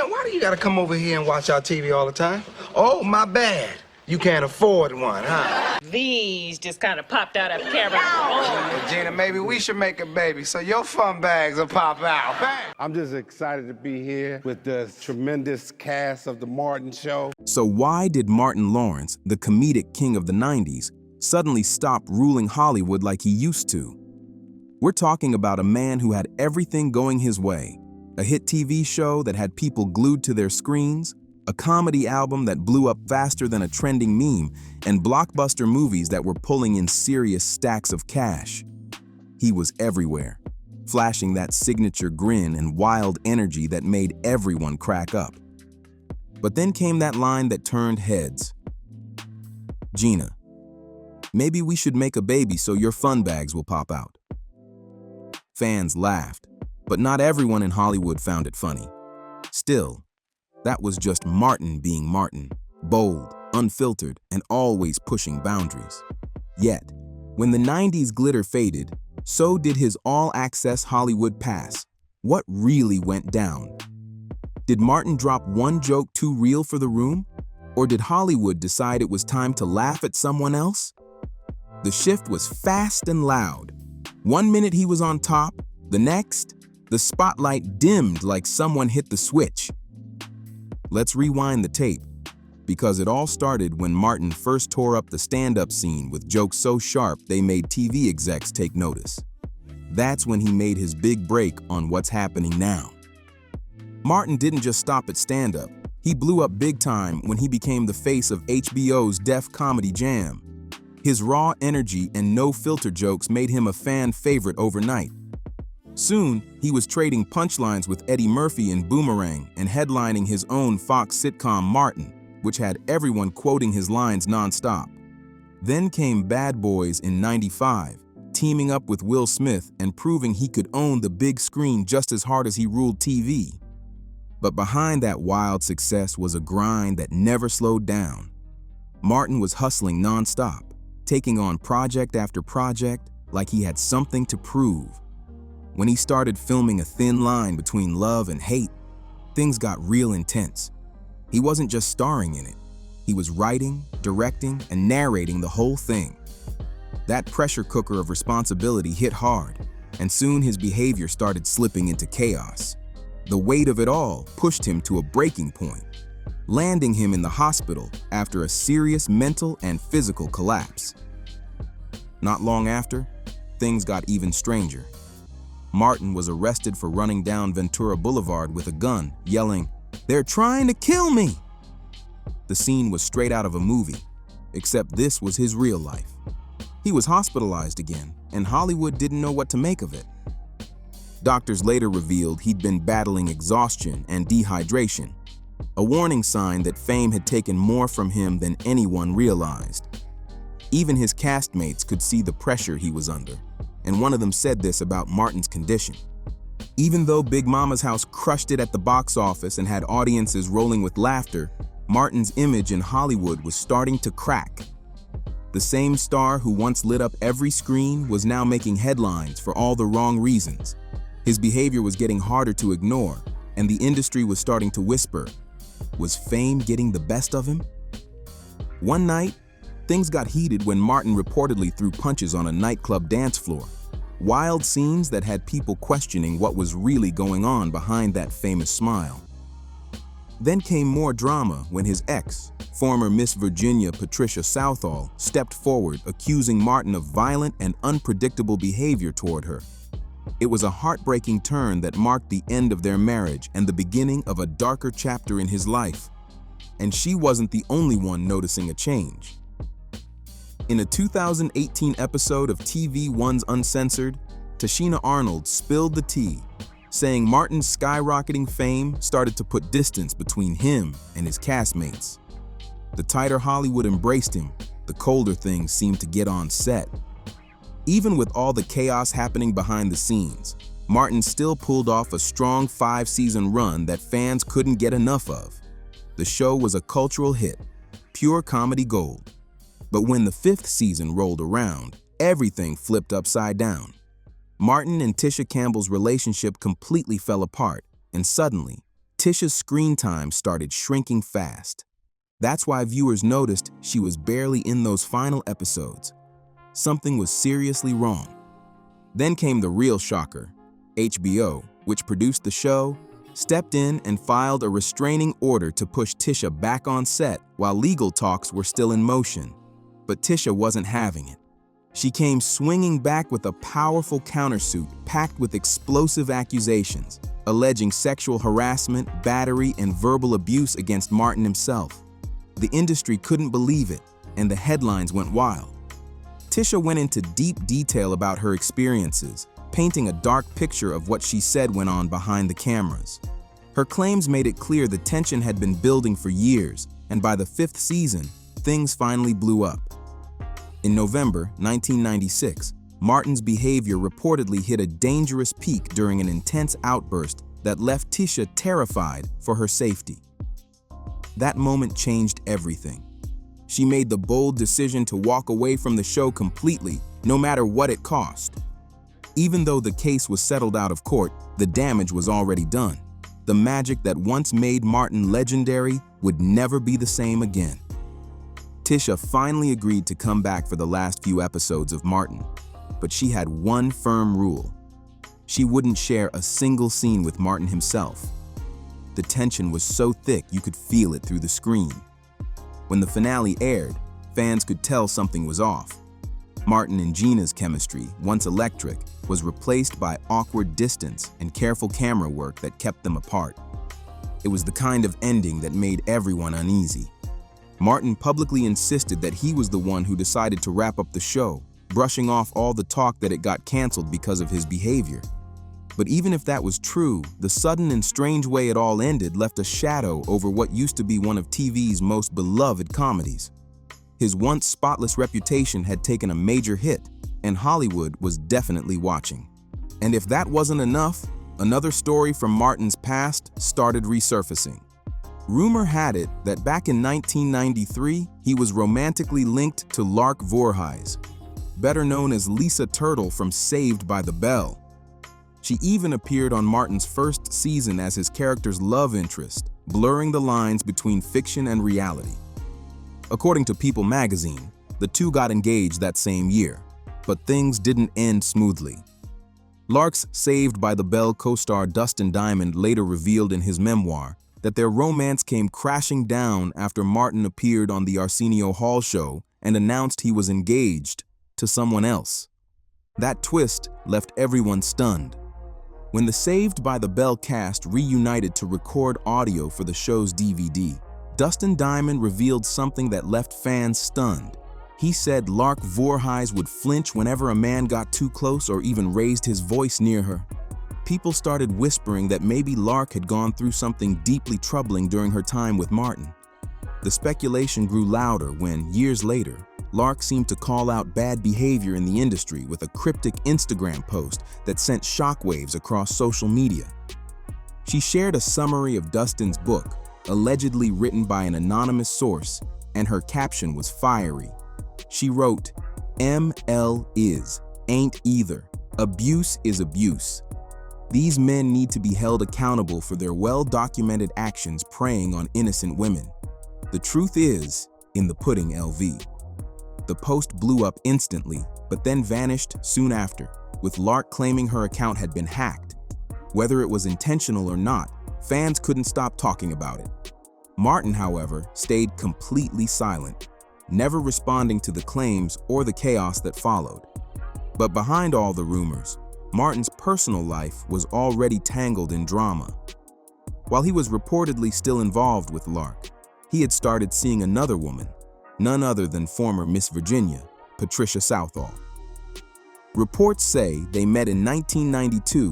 man, why do you gotta come over here and watch our TV all the time? Oh, my bad. You can't afford one, huh? These just kind of popped out of the camera. Oh. Gina, maybe we should make a baby so your fun bags will pop out. Bang! I'm just excited to be here with the tremendous cast of The Martin Show. So why did Martin Lawrence, the comedic king of the 90s, suddenly stop ruling Hollywood like he used to? We're talking about a man who had everything going his way, a hit TV show that had people glued to their screens, a comedy album that blew up faster than a trending meme, and blockbuster movies that were pulling in serious stacks of cash. He was everywhere, flashing that signature grin and wild energy that made everyone crack up. But then came that line that turned heads. "Gina, maybe we should make a baby so your fun bags will pop out." Fans laughed, but not everyone in Hollywood found it funny. Still, that was just Martin being Martin, bold, unfiltered, and always pushing boundaries. Yet, when the 90s glitter faded, so did his all-access Hollywood pass. What really went down? Did Martin drop one joke too real for the room? Or did Hollywood decide it was time to laugh at someone else? The shift was fast and loud. One minute he was on top, the next, the spotlight dimmed like someone hit the switch. Let's rewind the tape, because it all started when Martin first tore up the stand-up scene with jokes so sharp they made TV execs take notice. That's when he made his big break on What's Happening Now. Martin didn't just stop at stand-up. He blew up big time when he became the face of HBO's Def Comedy Jam. His raw energy and no-filter jokes made him a fan favorite overnight. Soon, he was trading punchlines with Eddie Murphy in Boomerang and headlining his own Fox sitcom Martin, which had everyone quoting his lines nonstop. Then came Bad Boys in '95, teaming up with Will Smith and proving he could own the big screen just as hard as he ruled TV. But behind that wild success was a grind that never slowed down. Martin was hustling nonstop, taking on project after project like he had something to prove. When he started filming A Thin Line Between Love and Hate, things got real intense. He wasn't just starring in it. He was writing, directing, and narrating the whole thing. That pressure cooker of responsibility hit hard, and soon his behavior started slipping into chaos. The weight of it all pushed him to a breaking point, landing him in the hospital after a serious mental and physical collapse. Not long after, things got even stranger. Martin was arrested for running down Ventura Boulevard with a gun, yelling, "They're trying to kill me!" The scene was straight out of a movie, except this was his real life. He was hospitalized again, and Hollywood didn't know what to make of it. Doctors later revealed he'd been battling exhaustion and dehydration, a warning sign that fame had taken more from him than anyone realized. Even his castmates could see the pressure he was under, and one of them said this about Martin's condition. Even though Big Mama's House crushed it at the box office and had audiences rolling with laughter, Martin's image in Hollywood was starting to crack. The same star who once lit up every screen was now making headlines for all the wrong reasons. His behavior was getting harder to ignore, and the industry was starting to whisper, was fame getting the best of him? One night, things got heated when Martin reportedly threw punches on a nightclub dance floor. Wild scenes that had people questioning what was really going on behind that famous smile. Then came more drama when his ex, former Miss Virginia Patricia Southall, stepped forward accusing Martin of violent and unpredictable behavior toward her. It was a heartbreaking turn that marked the end of their marriage and the beginning of a darker chapter in his life. And she wasn't the only one noticing a change. In a 2018 episode of TV One's Uncensored, Tashina Arnold spilled the tea, saying Martin's skyrocketing fame started to put distance between him and his castmates. The tighter Hollywood embraced him, the colder things seemed to get on set. Even with all the chaos happening behind the scenes, Martin still pulled off a strong 5-season run that fans couldn't get enough of. The show was a cultural hit, pure comedy gold. But when the 5th season rolled around, everything flipped upside down. Martin and Tisha Campbell's relationship completely fell apart, and suddenly, Tisha's screen time started shrinking fast. That's why viewers noticed she was barely in those final episodes. Something was seriously wrong. Then came the real shocker. HBO, which produced the show, stepped in and filed a restraining order to push Tisha back on set while legal talks were still in motion. But Tisha wasn't having it. She came swinging back with a powerful countersuit packed with explosive accusations, alleging sexual harassment, battery, and verbal abuse against Martin himself. The industry couldn't believe it, and the headlines went wild. Tisha went into deep detail about her experiences, painting a dark picture of what she said went on behind the cameras. Her claims made it clear the tension had been building for years, and by the 5th season, things finally blew up. In November 1996, Martin's behavior reportedly hit a dangerous peak during an intense outburst that left Tisha terrified for her safety. That moment changed everything. She made the bold decision to walk away from the show completely, no matter what it cost. Even though the case was settled out of court, the damage was already done. The magic that once made Martin legendary would never be the same again. Tisha finally agreed to come back for the last few episodes of Martin, but she had one firm rule. She wouldn't share a single scene with Martin himself. The tension was so thick you could feel it through the screen. When the finale aired, fans could tell something was off. Martin and Gina's chemistry, once electric, was replaced by awkward distance and careful camera work that kept them apart. It was the kind of ending that made everyone uneasy. Martin publicly insisted that he was the one who decided to wrap up the show, brushing off all the talk that it got canceled because of his behavior. But even if that was true, the sudden and strange way it all ended left a shadow over what used to be one of TV's most beloved comedies. His once spotless reputation had taken a major hit, and Hollywood was definitely watching. And if that wasn't enough, another story from Martin's past started resurfacing. Rumor had it that back in 1993, he was romantically linked to Lark Voorhees, better known as Lisa Turtle from Saved by the Bell. She even appeared on Martin's first season as his character's love interest, blurring the lines between fiction and reality. According to People magazine, the two got engaged that same year, but things didn't end smoothly. Lark's Saved by the Bell co-star Dustin Diamond later revealed in his memoir that their romance came crashing down after Martin appeared on the Arsenio Hall show and announced he was engaged to someone else. That twist left everyone stunned. When the Saved by the Bell cast reunited to record audio for the show's DVD, Dustin Diamond revealed something that left fans stunned. He said Lark Voorhees would flinch whenever a man got too close or even raised his voice near her. People started whispering that maybe Lark had gone through something deeply troubling during her time with Martin. The speculation grew louder when, years later, Lark seemed to call out bad behavior in the industry with a cryptic Instagram post that sent shockwaves across social media. She shared a summary of Dustin's book, allegedly written by an anonymous source, and her caption was fiery. She wrote, "ML is, ain't either. Abuse is abuse. These men need to be held accountable for their well-documented actions preying on innocent women. The truth is in the pudding, LV." The post blew up instantly, but then vanished soon after, with Lark claiming her account had been hacked. Whether it was intentional or not, fans couldn't stop talking about it. Martin, however, stayed completely silent, never responding to the claims or the chaos that followed. But behind all the rumors, Martin's personal life was already tangled in drama. While he was reportedly still involved with Lark, he had started seeing another woman, none other than former Miss Virginia, Patricia Southall. Reports say they met in 1992,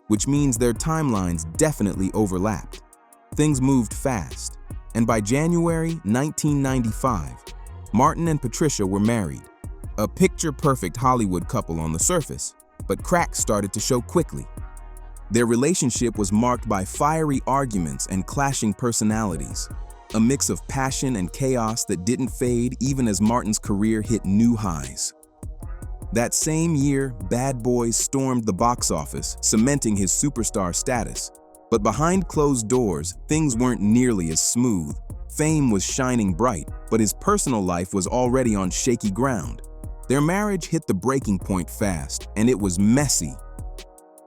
which means their timelines definitely overlapped. Things moved fast, and by January 1995, Martin and Patricia were married, a picture-perfect Hollywood couple on the surface, but cracks started to show quickly. Their relationship was marked by fiery arguments and clashing personalities, a mix of passion and chaos that didn't fade even as Martin's career hit new highs. That same year, Bad Boys stormed the box office, cementing his superstar status. But behind closed doors, things weren't nearly as smooth. Fame was shining bright, but his personal life was already on shaky ground. Their marriage hit the breaking point fast, and it was messy.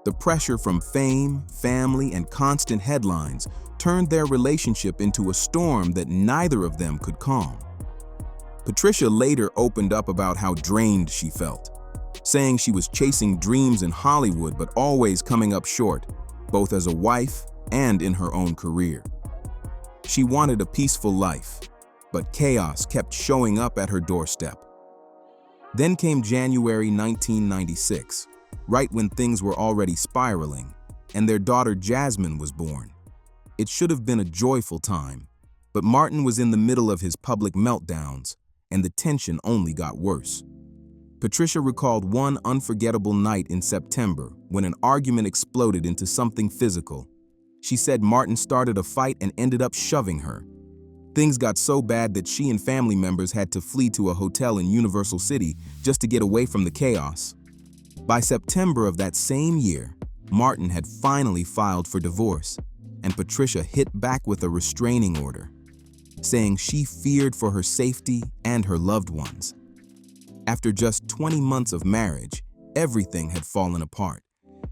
The pressure from fame, family, and constant headlines turned their relationship into a storm that neither of them could calm. Patricia later opened up about how drained she felt, saying she was chasing dreams in Hollywood but always coming up short, both as a wife and in her own career. She wanted a peaceful life, but chaos kept showing up at her doorstep. Then came January 1996, right when things were already spiraling, and their daughter Jasmine was born. It should have been a joyful time, but Martin was in the middle of his public meltdowns, and the tension only got worse. Patricia recalled one unforgettable night in September when an argument exploded into something physical. She said Martin started a fight and ended up shoving her. Things got so bad that she and family members had to flee to a hotel in Universal City just to get away from the chaos. By September of that same year, Martin had finally filed for divorce, and Patricia hit back with a restraining order, saying she feared for her safety and her loved ones. After just 20 months of marriage, everything had fallen apart,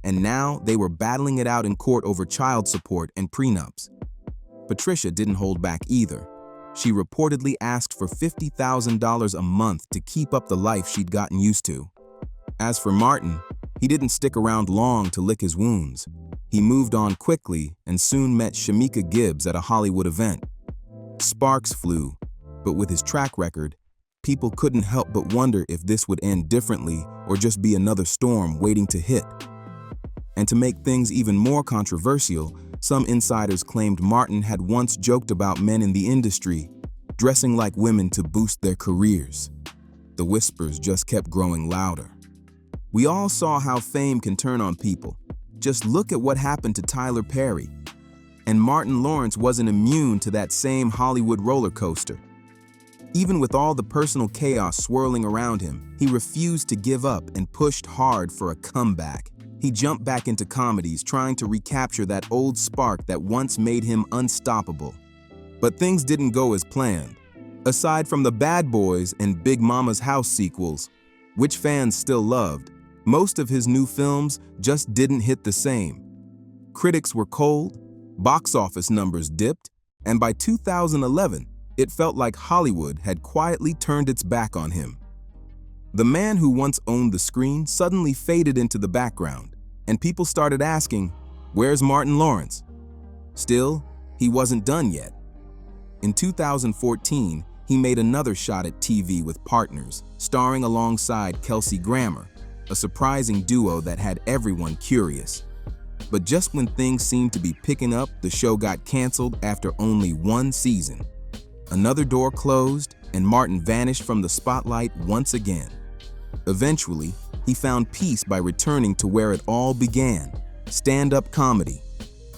and now they were battling it out in court over child support and prenups. Patricia didn't hold back either. She reportedly asked for $50,000 a month to keep up the life she'd gotten used to. As for Martin, he didn't stick around long to lick his wounds. He moved on quickly and soon met Shamika Gibbs at a Hollywood event. Sparks flew, but with his track record, people couldn't help but wonder if this would end differently or just be another storm waiting to hit. And to make things even more controversial, some insiders claimed Martin had once joked about men in the industry dressing like women to boost their careers. The whispers just kept growing louder. We all saw how fame can turn on people. Just look at what happened to Tyler Perry. And Martin Lawrence wasn't immune to that same Hollywood roller coaster. Even with all the personal chaos swirling around him, he refused to give up and pushed hard for a comeback. He jumped back into comedies, trying to recapture that old spark that once made him unstoppable. But things didn't go as planned. Aside from the Bad Boys and Big Mama's House sequels, which fans still loved, most of his new films just didn't hit the same. Critics were cold, box office numbers dipped, and by 2011, it felt like Hollywood had quietly turned its back on him. The man who once owned the screen suddenly faded into the background, and people started asking, "Where's Martin Lawrence?" Still, he wasn't done yet. In 2014, he made another shot at TV with Partners, starring alongside Kelsey Grammer, a surprising duo that had everyone curious. But just when things seemed to be picking up, the show got canceled after only one season. Another door closed, and Martin vanished from the spotlight once again. Eventually, he found peace by returning to where it all began, stand-up comedy.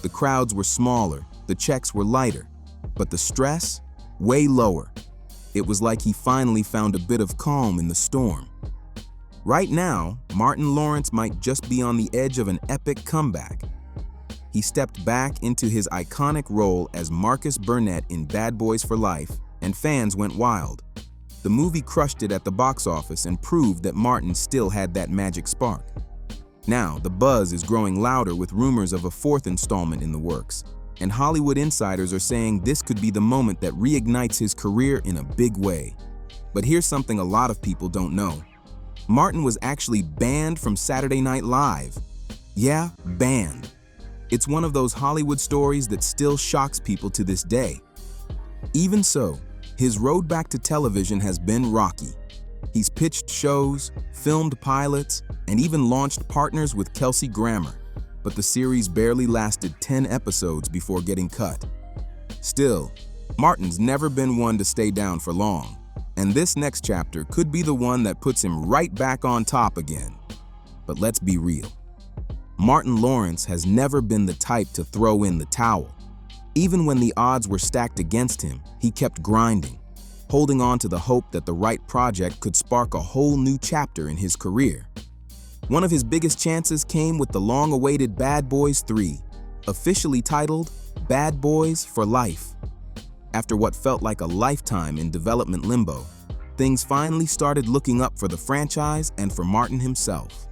The crowds were smaller, the checks were lighter, but the stress, way lower. It was like he finally found a bit of calm in the storm. Right now, Martin Lawrence might just be on the edge of an epic comeback. He stepped back into his iconic role as Marcus Burnett in Bad Boys for Life, and fans went wild. The movie crushed it at the box office and proved that Martin still had that magic spark. Now, the buzz is growing louder with rumors of a fourth installment in the works, and Hollywood insiders are saying this could be the moment that reignites his career in a big way. But here's something a lot of people don't know. Martin was actually banned from Saturday Night Live. Yeah, banned. It's one of those Hollywood stories that still shocks people to this day. Even so, his road back to television has been rocky. He's pitched shows, filmed pilots, and even launched Partners with Kelsey Grammer, but the series barely lasted 10 episodes before getting cut. Still, Martin's never been one to stay down for long, and this next chapter could be the one that puts him right back on top again. But let's be real. Martin Lawrence has never been the type to throw in the towel. Even when the odds were stacked against him, he kept grinding, holding on to the hope that the right project could spark a whole new chapter in his career. One of his biggest chances came with the long-awaited Bad Boys 3, officially titled Bad Boys for Life. After what felt like a lifetime in development limbo, things finally started looking up for the franchise and for Martin himself.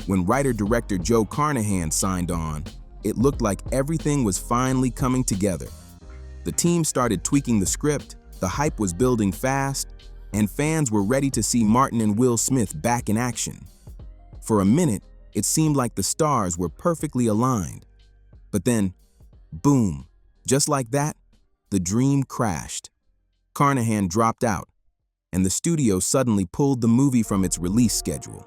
When writer-director Joe Carnahan signed on, it looked like everything was finally coming together. The team started tweaking the script, the hype was building fast, and fans were ready to see Martin and Will Smith back in action. For a minute, it seemed like the stars were perfectly aligned. But then, boom, just like that, the dream crashed. Carnahan dropped out, and the studio suddenly pulled the movie from its release schedule.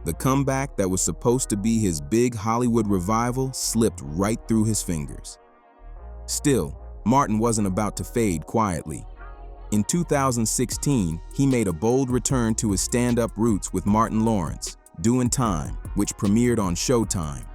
The comeback that was supposed to be his big Hollywood revival slipped right through his fingers. Still, Martin wasn't about to fade quietly. In 2016, he made a bold return to his stand-up roots with Martin Lawrence, Doing Time, which premiered on Showtime.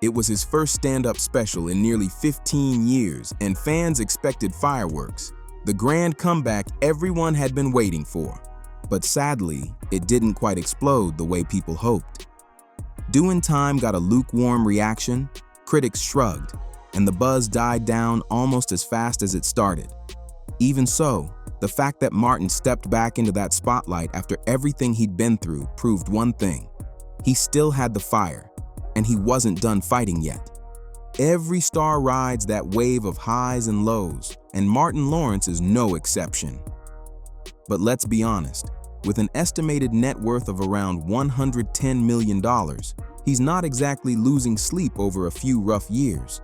It was his first stand-up special in nearly 15 years, and fans expected fireworks, the grand comeback everyone had been waiting for. But sadly, it didn't quite explode the way people hoped. Doing Time got a lukewarm reaction, critics shrugged, and the buzz died down almost as fast as it started. Even so, the fact that Martin stepped back into that spotlight after everything he'd been through proved one thing: he still had the fire, and he wasn't done fighting yet. Every star rides that wave of highs and lows, and Martin Lawrence is no exception. But let's be honest, with an estimated net worth of around $110 million, he's not exactly losing sleep over a few rough years.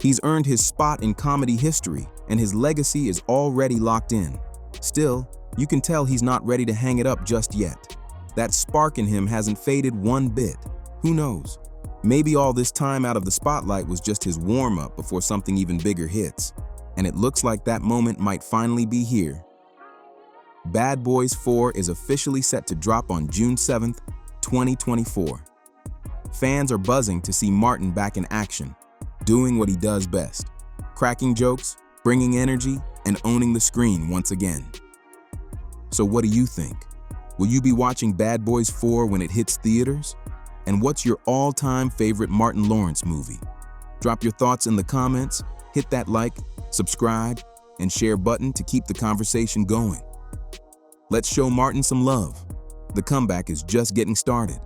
He's earned his spot in comedy history, and his legacy is already locked in. Still, you can tell he's not ready to hang it up just yet. That spark in him hasn't faded one bit. Who knows? Maybe all this time out of the spotlight was just his warm-up before something even bigger hits. And it looks like that moment might finally be here. Bad Boys 4 is officially set to drop on June 7th, 2024. Fans are buzzing to see Martin back in action, doing what he does best: cracking jokes, bringing energy, and owning the screen once again. So what do you think? Will you be watching Bad Boys 4 when it hits theaters? And what's your all-time favorite Martin Lawrence movie? Drop your thoughts in the comments, hit that like, subscribe, and share button to keep the conversation going. Let's show Martin some love. The comeback is just getting started.